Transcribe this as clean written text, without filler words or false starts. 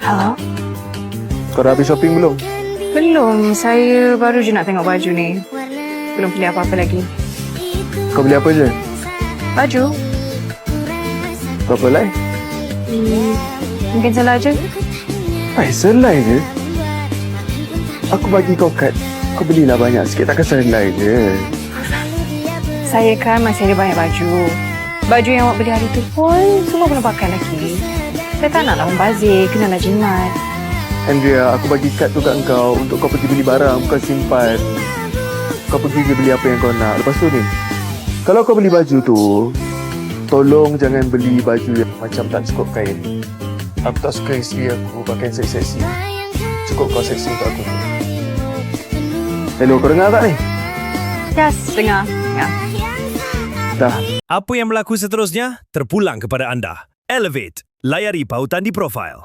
Halo? Kau dah habis shopping belum? Belum, saya baru je nak tengok baju ni. Belum pilih apa-apa lagi. Kau beli apa je? Baju? Berapa lai? Mungkin salah je. Selai je? Aku bagi kau kad. Kau belilah banyak sikit, takkan selai je. Saya kan masih ada banyak baju. Baju yang awak beli hari tu pun semua belum pakai lagi. Saya tak naklah membazir, kenalah jimat. Andrea, aku bagi kad tu kat kau untuk kau pergi beli barang, bukan simpan. Kau pergi je beli apa yang kau nak. Lepas tu ni, kalau kau beli baju tu, tolong jangan beli baju yang macam tak cukup kain. Aku tak suka isteri aku pakai seksi-seksi. Cukup kau seksi untuk aku. Hello, kau dengar tak ni? Yes, dengar. Ya. Dah. Apa yang berlaku seterusnya terpulang kepada anda. Elevate. Layari pautan di profil.